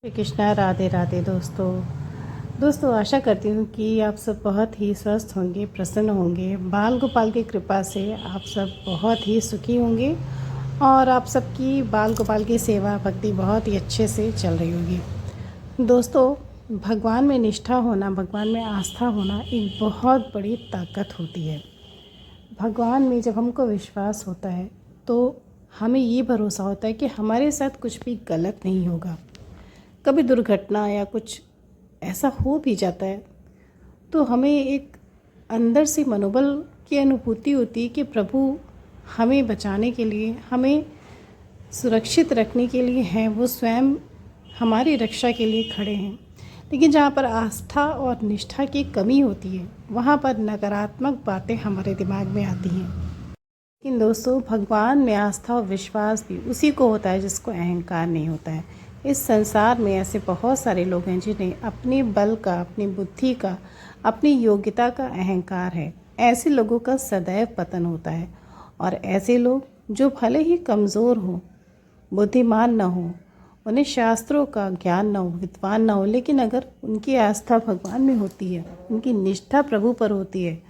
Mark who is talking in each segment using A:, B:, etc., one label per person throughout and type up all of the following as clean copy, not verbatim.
A: श्री कृष्णा। राधे राधे दोस्तों आशा करती हूँ कि आप सब बहुत ही स्वस्थ होंगे, प्रसन्न होंगे। बाल गोपाल की कृपा से आप सब बहुत ही सुखी होंगे और आप सबकी बाल गोपाल की सेवा भक्ति बहुत ही अच्छे से चल रही होगी। दोस्तों, भगवान में निष्ठा होना, भगवान में आस्था होना एक बहुत बड़ी ताकत होती है। भगवान में जब हमको विश्वास होता है तो हमें ये भरोसा होता है कि हमारे साथ कुछ भी गलत नहीं होगा। कभी दुर्घटना या कुछ ऐसा हो भी जाता है तो हमें एक अंदर से मनोबल की अनुभूति होती है कि प्रभु हमें बचाने के लिए, हमें सुरक्षित रखने के लिए हैं, वो स्वयं हमारी रक्षा के लिए खड़े हैं। लेकिन जहाँ पर आस्था और निष्ठा की कमी होती है वहाँ पर नकारात्मक बातें हमारे दिमाग में आती हैं। लेकिन दोस्तों, भगवान में आस्था और विश्वास भी उसी को होता है जिसको अहंकार नहीं होता है। इस संसार में ऐसे बहुत सारे लोग हैं जिन्हें अपने बल का, अपनी बुद्धि का, अपनी योग्यता का अहंकार है। ऐसे लोगों का सदैव पतन होता है। और ऐसे लोग जो भले ही कमज़ोर हों, बुद्धिमान न हो, उन्हें शास्त्रों का ज्ञान न हो, विद्वान न हो, लेकिन अगर उनकी आस्था भगवान में होती है, उनकी निष्ठा प्रभु पर होती है,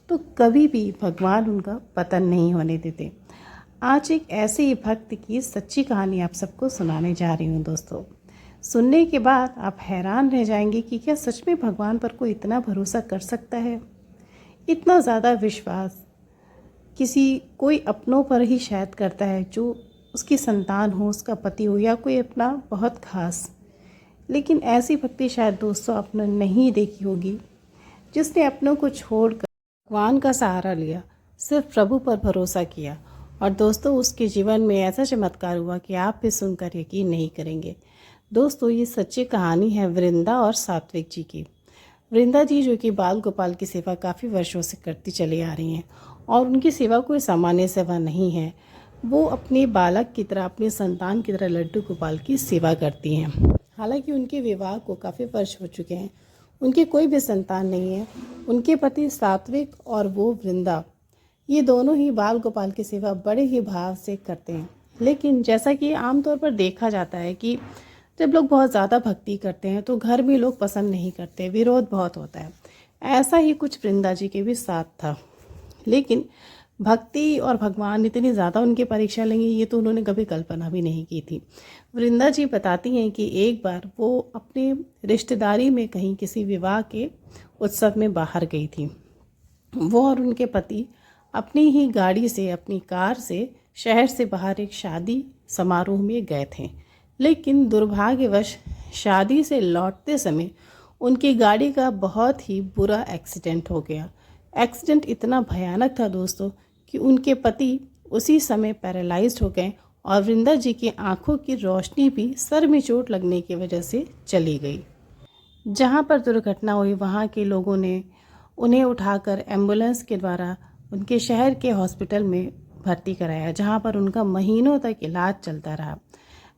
A: तो कभी भी भगवान उनका पतन नहीं होने देते। आज एक ऐसे ही भक्त की सच्ची कहानी आप सबको सुनाने जा रही हूँ दोस्तों। सुनने के बाद आप हैरान रह जाएंगे कि क्या सच में भगवान पर कोई इतना भरोसा कर सकता है। इतना ज़्यादा विश्वास कोई अपनों पर ही शायद करता है, जो उसकी संतान हो, उसका पति हो या कोई अपना बहुत खास। लेकिन ऐसी भक्ति शायद दोस्तों आपने नहीं देखी होगी, जिसने अपनों को छोड़कर भगवान का सहारा लिया, सिर्फ प्रभु पर भरोसा किया। और दोस्तों, उसके जीवन में ऐसा चमत्कार हुआ कि आप भी सुनकर यकीन नहीं करेंगे। दोस्तों, ये सच्ची कहानी है वृंदा और सात्विक जी की। वृंदा जी जो कि बाल गोपाल की सेवा काफ़ी वर्षों से करती चली आ रही हैं और उनकी सेवा कोई सामान्य सेवा नहीं है। वो अपने बालक की तरह, अपने संतान की तरह लड्डू गोपाल की सेवा करती हैं। हालांकि उनके विवाह को काफ़ी वर्ष हो चुके हैं, उनकी कोई भी संतान नहीं है। उनके पति सात्विक और वो वृंदा, ये दोनों ही बाल गोपाल की सेवा बड़े ही भाव से करते हैं। लेकिन जैसा कि आमतौर पर देखा जाता है कि जब लोग बहुत ज़्यादा भक्ति करते हैं तो घर में लोग पसंद नहीं करते, विरोध बहुत होता है। ऐसा ही कुछ वृंदा जी के भी साथ था। लेकिन भक्ति और भगवान इतनी ज़्यादा उनकी परीक्षा लेंगे, ये तो उन्होंने कभी कल्पना भी नहीं की थी। वृंदा जी बताती हैं कि एक बार वो अपने रिश्तेदारी में कहीं किसी विवाह के उत्सव में बाहर गई थी। वो और उनके पति अपनी ही गाड़ी से, अपनी कार से शहर से बाहर एक शादी समारोह में गए थे। लेकिन दुर्भाग्यवश शादी से लौटते समय उनकी गाड़ी का बहुत ही बुरा एक्सीडेंट हो गया। एक्सीडेंट इतना भयानक था दोस्तों कि उनके पति उसी समय पैरालाइज्ड हो गए और वृंदा जी की आंखों की रोशनी भी सर में चोट लगने की वजह से चली गई। जहाँ पर दुर्घटना हुई वहाँ के लोगों ने उन्हें उठाकर एम्बुलेंस के द्वारा उनके शहर के हॉस्पिटल में भर्ती कराया, जहाँ पर उनका महीनों तक इलाज चलता रहा।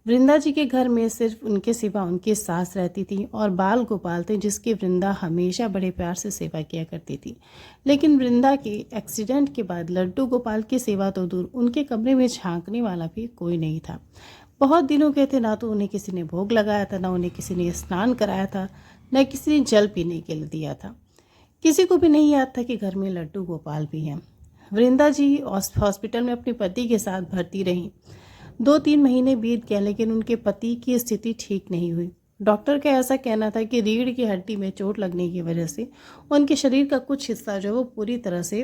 A: वृंदा जी के घर में सिर्फ उनके सिवा उनकी सास रहती थी और बाल गोपाल थे, जिसकी वृंदा हमेशा बड़े प्यार से सेवा किया करती थी। लेकिन वृंदा के एक्सीडेंट के बाद लड्डू गोपाल की सेवा तो दूर, उनके कमरे में झांकने वाला भी कोई नहीं था। बहुत दिनों के थे, ना तो उन्हें किसी ने भोग लगाया था, ना उन्हें किसी ने स्नान कराया था, न किसी ने जल पीने के लिए दिया था। किसी को भी नहीं याद था कि घर में लड्डू गोपाल भी हैं। वृंदा जी हॉस्पिटल में अपने पति के साथ भर्ती रहीं। 2-3 महीने बीत गए, लेकिन उनके पति की स्थिति ठीक नहीं हुई। डॉक्टर का ऐसा कहना था कि रीढ़ की हड्डी में चोट लगने की वजह से उनके शरीर का कुछ हिस्सा जो वो पूरी तरह से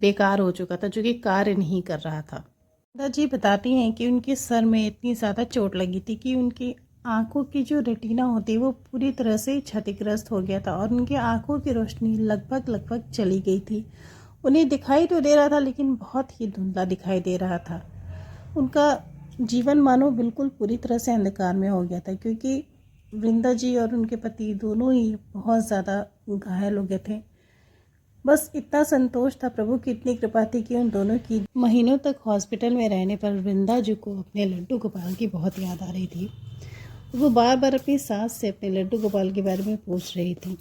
A: बेकार हो चुका था, जो कि कार्य नहीं कर रहा था। वृंदा जी बताती हैं कि उनके सर में इतनी ज़्यादा चोट लगी थी कि उनकी आंखों की जो रेटिना होती है वो पूरी तरह से क्षतिग्रस्त हो गया था और उनकी आंखों की रोशनी लगभग चली गई थी। उन्हें दिखाई तो दे रहा था, लेकिन बहुत ही धुंधला दिखाई दे रहा था। उनका जीवन मानो बिल्कुल पूरी तरह से अंधकार में हो गया था, क्योंकि वृंदा जी और उनके पति दोनों ही बहुत ज़्यादा घायल हो गए थे। बस इतना संतोष था, प्रभु की इतनी कृपा थी कि उन दोनों की महीनों तक हॉस्पिटल में रहने पर वृंदा जी को अपने लड्डू गोपाल की बहुत याद आ रही थी। वो बार बार अपनी सास से अपने लड्डू गोपाल के बारे में पूछ रही थी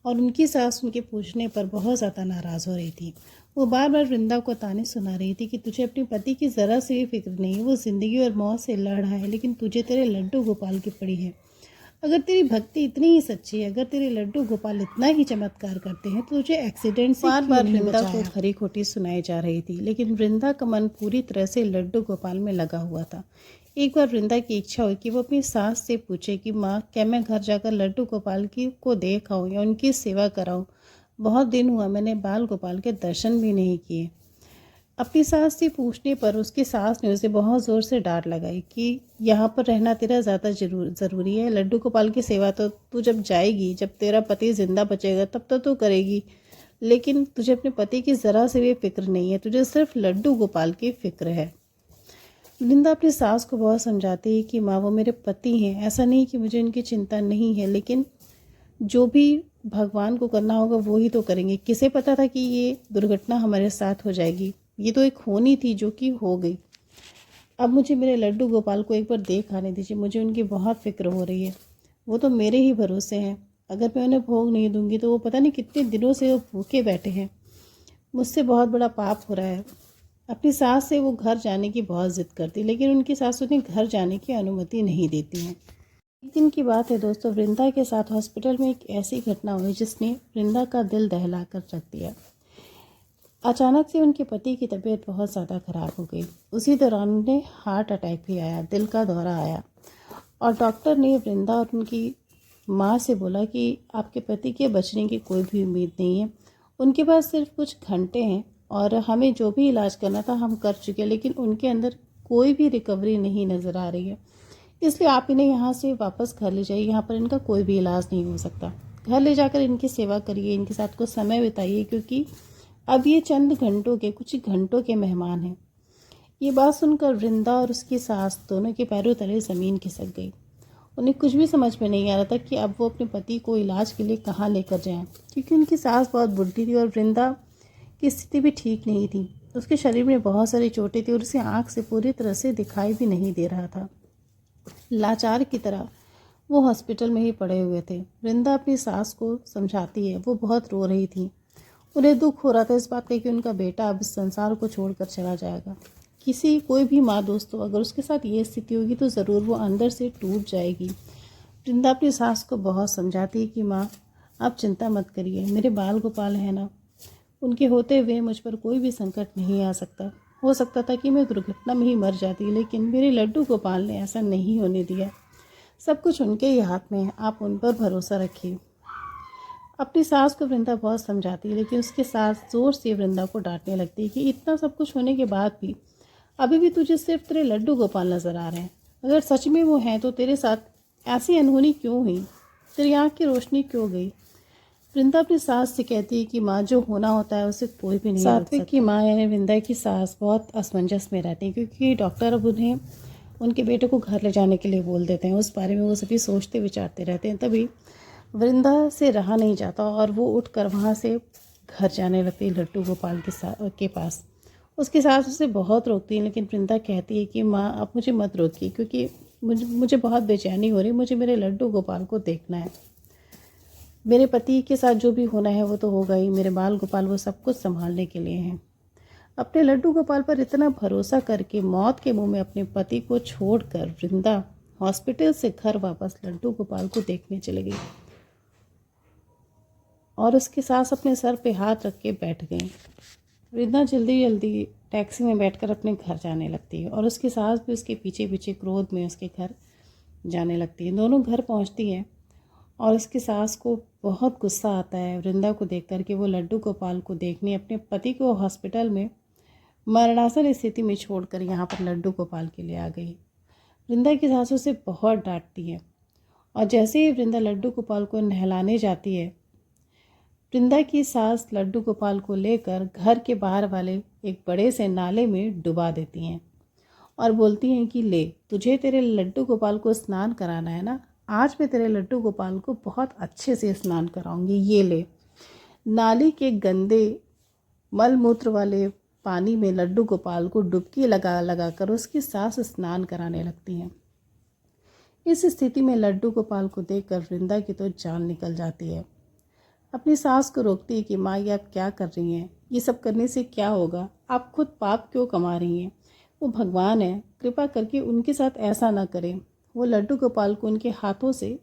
A: और उनकी सास उनके पूछने पर बहुत ज़्यादा नाराज़ हो रही थी। वो बार बार वृंदा को ताने सुना रही थी कि तुझे अपने पति की ज़रा से भी फिक्र नहीं, वो ज़िंदगी और मौत से लड़ रहा है, लेकिन तुझे तेरे लड्डू गोपाल की पड़ी है। अगर तेरी भक्ति इतनी ही सच्ची है, अगर तेरे लड्डू गोपाल इतना ही चमत्कार करते हैं तो तुझे एक्सीडेंट से बार बार वृंदा को खरी खोटी सुनाई जा रही थी, लेकिन वृंदा का मन पूरी तरह से लड्डू गोपाल में लगा हुआ था। एक बार वृंदा की इच्छा हुई कि वो अपनी सास से पूछे कि माँ, क्या मैं घर जाकर लड्डू गोपाल की को देख आऊँ या उनकी सेवा कराऊँ। बहुत दिन हुआ मैंने बाल गोपाल के दर्शन भी नहीं किए। अपनी सास से पूछने पर उसकी सास ने उसे बहुत ज़ोर से डांट लगाई कि यहाँ पर रहना तेरा ज़्यादा ज़रूरी है। लड्डू गोपाल की सेवा तो तू जब जाएगी, जब तेरा पति ज़िंदा बचेगा तब तो तू करेगी, लेकिन तुझे अपने पति की ज़रा से भी फिक्र नहीं है, तुझे सिर्फ लड्डू गोपाल की फ़िक्र है। वृंदा अपनी सास को बहुत समझाती है कि माँ, वो मेरे पति हैं, ऐसा नहीं कि मुझे उनकी चिंता नहीं है, लेकिन जो भी भगवान को करना होगा वो ही तो करेंगे। किसे पता था कि ये दुर्घटना हमारे साथ हो जाएगी। ये तो एक होनी थी जो कि हो गई। अब मुझे मेरे लड्डू गोपाल को एक बार देख आने दीजिए, मुझे उनकी बहुत फिक्र हो रही है। वो तो मेरे ही भरोसे हैं, अगर मैं उन्हें भोग नहीं दूंगी तो वो पता नहीं कितने दिनों से वो भूखे बैठे हैं। मुझसे बहुत बड़ा पाप हो रहा है। अपनी सास से वो घर जाने की बहुत ज़िद करती, लेकिन उनकी सास उन्हें घर जाने की अनुमति नहीं देती हैं। एक दिन की बात है दोस्तों, वृंदा के साथ हॉस्पिटल में एक ऐसी घटना हुई जिसने वृंदा का दिल दहला कर रख दिया। अचानक से उनके पति की तबीयत बहुत ज़्यादा ख़राब हो गई। उसी दौरान उन्हें हार्ट अटैक भी आया, दिल का दौरा आया, और डॉक्टर ने वृंदा और उनकी माँ से बोला कि आपके पति के बचने की कोई भी उम्मीद नहीं है, उनके पास सिर्फ कुछ घंटे हैं और हमें जो भी इलाज करना था हम कर चुके हैं, लेकिन उनके अंदर कोई भी रिकवरी नहीं नज़र आ रही है, इसलिए आप इन्हें यहाँ से वापस घर ले जाइए। यहाँ पर इनका कोई भी इलाज नहीं हो सकता। घर ले जाकर इनकी सेवा करिए, इनके साथ कुछ समय बिताइए, क्योंकि अब ये चंद घंटों के, कुछ घंटों के मेहमान हैं। ये बात सुनकर वृंदा और उसकी सास दोनों के पैरों तले ज़मीन खिसक गई। उन्हें कुछ भी समझ में नहीं आ रहा था कि अब वो अपने पति को इलाज के लिए कहाँ लेकर जाएं, क्योंकि उनकी सास बहुत बुढ़ी थी और वृंदा की स्थिति भी ठीक नहीं थी। उसके शरीर में बहुत सारी चोटें थी और उसे आँख से पूरी तरह से दिखाई भी नहीं दे रहा था। लाचार की तरह वो हॉस्पिटल में ही पड़े हुए थे। वृंदा अपनी सास को समझाती है, वो बहुत रो रही थी। उन्हें दुख हो रहा था इस बात का कि उनका बेटा अब इस संसार को छोड़कर चला जाएगा। कोई भी माँ दोस्तों, अगर उसके साथ ये स्थिति होगी तो ज़रूर वो अंदर से टूट जाएगी। वृंदा अपनी सास को बहुत समझाती है कि माँ, आप चिंता मत करिए, मेरे बाल गोपाल है ना, उनके होते हुए मुझ पर कोई भी संकट नहीं आ सकता। हो सकता था कि मैं दुर्घटना में ही मर जाती, लेकिन मेरे लड्डू गोपाल ने ऐसा नहीं होने दिया। सब कुछ उनके ही हाथ में है, आप उन पर भरोसा रखिए। अपनी सास को वृंदा बहुत समझाती है, लेकिन उसकी सास ज़ोर से वृंदा को डांटने लगती है कि इतना सब कुछ होने के बाद भी अभी भी तुझे सिर्फ तेरे लड्डू गोपाल नज़र आ रहे हैं। अगर सच में वो हैं तो तेरे साथ ऐसी अनहोनी क्यों हुई, तेरी आँख की रोशनी क्यों गई। वृंदा अपनी सास से कहती है कि माँ, जो होना होता है उसे कोई भी नहीं रोक सकता। सात्विक की माँ यानी वृंदा की सास बहुत असमंजस में रहती है, क्योंकि डॉक्टर अब उन्हें उनके बेटे को घर ले जाने के लिए बोल देते हैं। उस बारे में वो सभी सोचते विचारते रहते हैं। तभी वृंदा से रहा नहीं जाता और वो उठकर वहाँ से घर जाने लगती है लड्डू गोपाल के पास। उसकी सास उसे बहुत रोकती है, लेकिन वृंदा कहती है कि माँ, आप मुझे मत रोकिए, क्योंकि मुझे बहुत बेचैनी हो रही, मुझे मेरे लड्डू गोपाल को देखना है। मेरे पति के साथ जो भी होना है वो तो होगा ही, मेरे बाल गोपाल वो सब कुछ संभालने के लिए हैं। अपने लड्डू गोपाल पर इतना भरोसा करके मौत के मुंह में अपने पति को छोड़कर वृंदा हॉस्पिटल से घर वापस लड्डू गोपाल को देखने चली गई और उसकी सास अपने सर पे हाथ रख के बैठ गई। वृंदा जल्दी जल्दी टैक्सी में बैठकर अपने घर जाने लगती है और उसकी सास भी उसके पीछे पीछे क्रोध में उसके घर जाने लगती है। दोनों घर पहुंचती हैं और उसकी सास को बहुत गुस्सा आता है वृंदा को देखकर कि वो लड्डू गोपाल को देखने अपने पति को हॉस्पिटल में मरणासन स्थिति में छोड़कर यहाँ पर लड्डू गोपाल के लिए आ गई। वृंदा की सास उसे बहुत डांटती है और जैसे ही वृंदा लड्डू गोपाल को नहलाने जाती है, वृंदा की सास लड्डू गोपाल को लेकर घर के बाहर वाले एक बड़े से नाले में डुबा देती हैं और बोलती हैं कि ले, तुझे तेरे लड्डू गोपाल को स्नान कराना है ना, आज मैं तेरे लड्डू गोपाल को बहुत अच्छे से स्नान कराऊंगी, ये ले। नाली के गंदे मल मूत्र वाले पानी में लड्डू गोपाल को डुबकी लगा लगा कर उसकी सास स्नान कराने लगती हैं। इस स्थिति में लड्डू गोपाल को देखकर वृंदा की तो जान निकल जाती है। अपनी सास को रोकती है कि माँ, ये आप क्या कर रही हैं, ये सब करने से क्या होगा, आप खुद पाप क्यों कमा रही हैं, वो भगवान है, कृपा करके उनके साथ ऐसा ना करें। वो लड्डू गोपाल को उनके हाथों से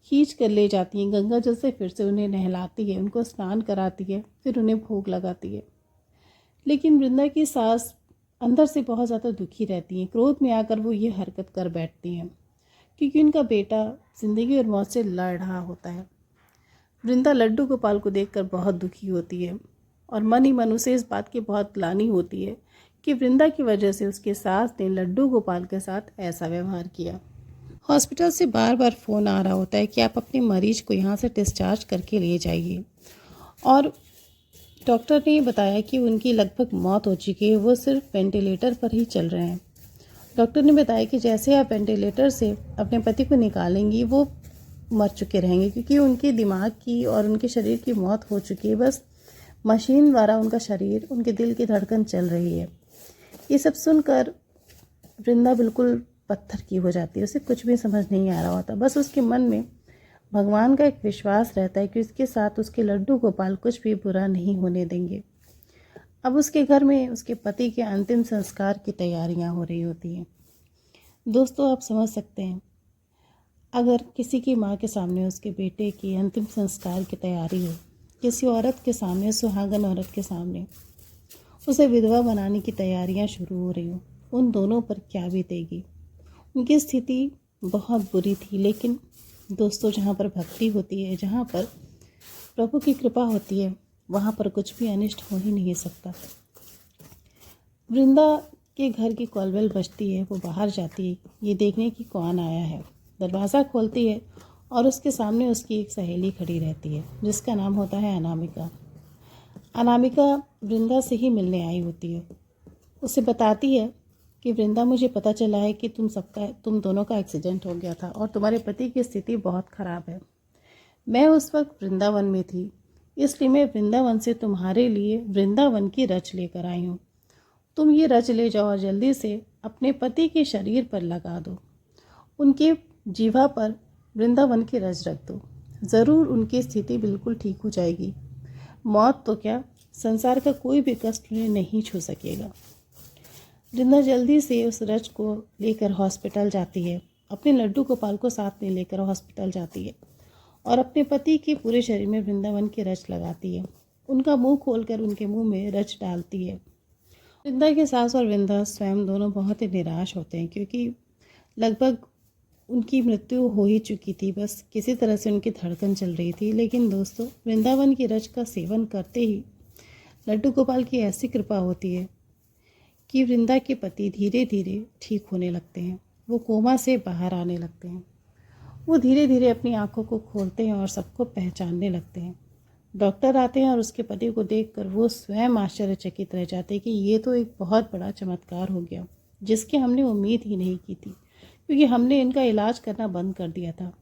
A: खींच कर ले जाती हैं गंगा जल से, फिर से उन्हें नहलाती है, उनको स्नान कराती है, फिर उन्हें भोग लगाती है। लेकिन वृंदा की सास अंदर से बहुत ज़्यादा दुखी रहती हैं। क्रोध में आकर वो ये हरकत कर बैठती हैं क्योंकि उनका बेटा ज़िंदगी और मौत से लड़ रहा होता है। वृंदा लड्डू गोपाल को देखकर बहुत दुखी होती है और मन ही मन उसे इस बात की बहुत ग्लानि होती है कि वृंदा की वजह से उसके सास ने लड्डू गोपाल के साथ ऐसा व्यवहार किया। हॉस्पिटल से बार बार फ़ोन आ रहा होता है कि आप अपने मरीज को यहाँ से डिस्चार्ज करके ले जाइए, और डॉक्टर ने बताया कि उनकी लगभग मौत हो चुकी है, वो सिर्फ वेंटिलेटर पर ही चल रहे हैं। डॉक्टर ने बताया कि जैसे आप वेंटिलेटर से अपने पति को निकालेंगी वो मर चुके रहेंगे क्योंकि उनके दिमाग की और उनके शरीर की मौत हो चुकी है, बस मशीन द्वारा उनका शरीर, उनके दिल की धड़कन चल रही है। ये सब सुनकर वृंदा बिल्कुल पत्थर की हो जाती है। उसे कुछ भी समझ नहीं आ रहा होता, बस उसके मन में भगवान का एक विश्वास रहता है कि उसके साथ उसके लड्डू गोपाल कुछ भी बुरा नहीं होने देंगे। अब उसके घर में उसके पति के अंतिम संस्कार की तैयारियां हो रही होती हैं। दोस्तों, आप समझ सकते हैं, अगर किसी की माँ के सामने उसके बेटे की अंतिम संस्कार की तैयारी हो, किसी औरत के सामने, सुहागन औरत के सामने उसे विधवा बनाने की तैयारियां शुरू हो रही हो, उन दोनों पर क्या बीतेगी। उनकी स्थिति बहुत बुरी थी, लेकिन दोस्तों, जहाँ पर भक्ति होती है, जहाँ पर प्रभु की कृपा होती है, वहाँ पर कुछ भी अनिष्ट हो ही नहीं सकता। वृंदा के घर की कॉलबेल बजती है, वो बाहर जाती है ये देखने की कौन आया है। दरवाज़ा खोलती है और उसके सामने उसकी एक सहेली खड़ी रहती है जिसका नाम होता है अनामिका। अनामिका वृंदा से ही मिलने आई होती है। उसे बताती है कि वृंदा, मुझे पता चला है कि तुम दोनों का एक्सीडेंट हो गया था और तुम्हारे पति की स्थिति बहुत ख़राब है। मैं उस वक्त वृंदावन में थी, इसलिए मैं वृंदावन से तुम्हारे लिए वृंदावन की रच लेकर आई हूँ। तुम ये रच ले जाओ और जल्दी से अपने पति के शरीर पर लगा दो। उनके जीवा पर वृंदावन की रच रख दो, ज़रूर उनकी स्थिति बिल्कुल ठीक हो जाएगी। मौत तो क्या, संसार का कोई भी कष्ट उन्हें नहीं छू सकेगा। वृंदा जल्दी से उस रच को लेकर हॉस्पिटल जाती है, अपने लड्डू गोपाल को साथ में लेकर हॉस्पिटल जाती है और अपने पति के पूरे शरीर में वृंदावन की रच लगाती है। उनका मुंह खोलकर उनके मुंह में रच डालती है। वृंदा के सास और वृंदा स्वयं दोनों बहुत ही निराश होते हैं क्योंकि लगभग उनकी मृत्यु हो ही चुकी थी, बस किसी तरह से उनकी धड़कन चल रही थी। लेकिन दोस्तों, वृंदावन की रच का सेवन करते ही लड्डू गोपाल की ऐसी कृपा होती है कि वृंदा के पति धीरे धीरे ठीक होने लगते हैं। वो कोमा से बाहर आने लगते हैं। वो धीरे धीरे अपनी आंखों को खोलते हैं और सबको पहचानने लगते हैं। डॉक्टर आते हैं और उसके पति को देखकर वो स्वयं आश्चर्यचकित रह जाते हैं कि ये तो एक बहुत बड़ा चमत्कार हो गया जिसकी हमने उम्मीद ही नहीं की थी, क्योंकि हमने इनका इलाज करना बंद कर दिया था।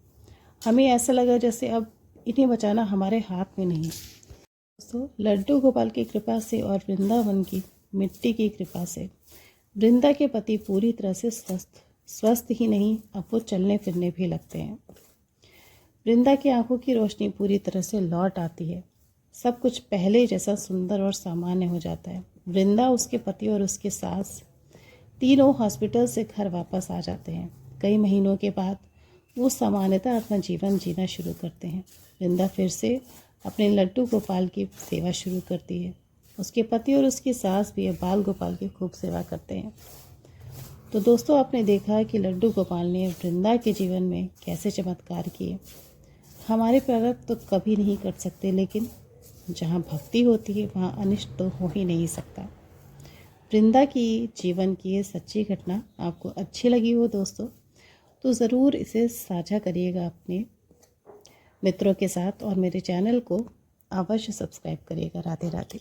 A: हमें ऐसा लगा जैसे अब इन्हें बचाना हमारे हाथ में नहीं। दोस्तों, लड्डू गोपाल की कृपा से और वृंदावन की मिट्टी की कृपा से वृंदा के पति पूरी तरह से स्वस्थ ही नहीं, अब वो चलने फिरने भी लगते हैं। वृंदा की आंखों की रोशनी पूरी तरह से लौट आती है। सब कुछ पहले जैसा सुंदर और सामान्य हो जाता है। वृंदा, उसके पति और उसके सास तीनों हॉस्पिटल से घर वापस आ जाते हैं। कई महीनों के बाद वो सामान्यतः अपना जीवन जीना शुरू करते हैं। वृंदा फिर से अपने लड्डू गोपाल की सेवा शुरू करती है। उसके पति और उसकी सास भी अब बाल गोपाल की खूब सेवा करते हैं। तो दोस्तों, आपने देखा कि लड्डू गोपाल ने वृंदा के जीवन में कैसे चमत्कार किए। हमारे प्रारब्ध तो कभी नहीं कर सकते, लेकिन जहाँ भक्ति होती है वहाँ अनिष्ट तो हो ही नहीं सकता। वृंदा की जीवन की ये सच्ची घटना आपको अच्छी लगी हो दोस्तों, तो ज़रूर इसे साझा करिएगा अपने मित्रों के साथ और मेरे चैनल को अवश्य सब्सक्राइब करिएगा। राधे राधे।